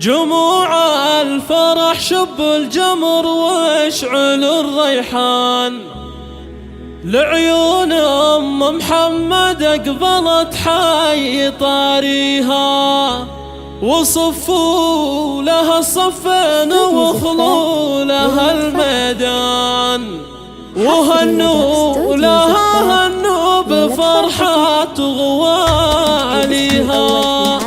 جموع الفرح شب الجمر واشعل الريحان، لعيون أم محمد أقبلت حي طاريها، وصفوا لها الصفين وخلوا لها الميدان، وهنوا لها هنوا بفرحة غواليها.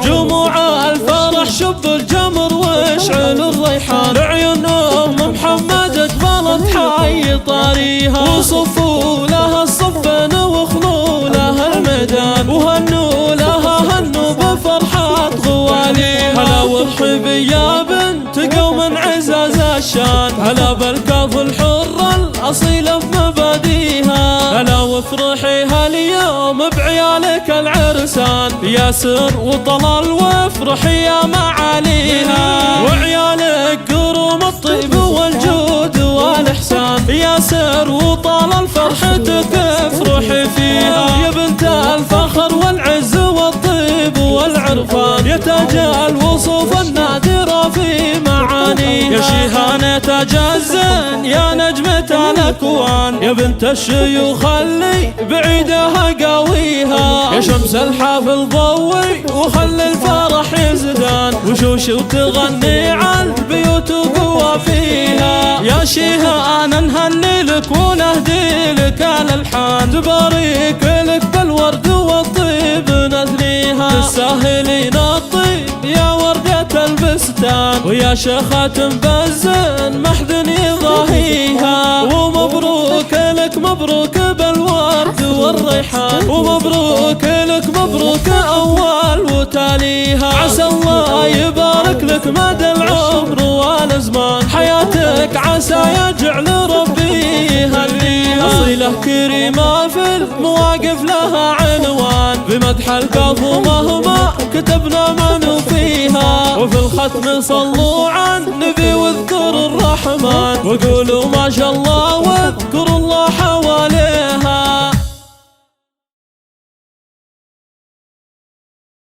جموع الفرح شب الجمر واشعل الريحان، لعيون أم محمد أقبلت حي طاريها، وصفوا لها الصفين وخلوا لها الميدان، وهنوا لها هنوا بفرحة غواليها. هلا وارحبي يا بنت قوم عزاز الشان، هلا بالكاف الحرة الأصيلة في مباديها، هلا وافرحي هاليوم بعيالك العرسان، ياسر وطلال وافرحي يا معاليها، وعيالك قروم الطيب والجود والإحسان، ياسر وطلال فرحتك افرحي فيها، يا بنت الفخر والعز والطيب والعرفان، يا تاج الوصوف النادرة في معانيها، يا شيهان تاج الزين يا نجمة الأكوان، يا بنت الشيوخ اللي بعيدها قاويها، يا شمس الحافل ضوي وخلي الفرح يزدان، وشوش وتغني على البيوت وقوى فيها، يا شيهان نهني لك ونهدي لك الألحان، تبارك لك بالورد والطيب نثنيها، تستاهلين الطيب يا وردة البستان، ويا شيخة بزين محد يضاهيها، ومبروك لك مبروك بالورد والريحان، ومبروك لك مبروك أول وتاليها، عسى الله يبارك لك مدى العمر والأزمان، حياتك عسى يجعل ربي يهنيها، أصيلة كريمة في المواقف لها عنوان، بمدح الكاف ومهما كتبنا منو فيها، وفي الختم صلوا على النبي واذكروا الرحمن، وقولوا ما شاء الله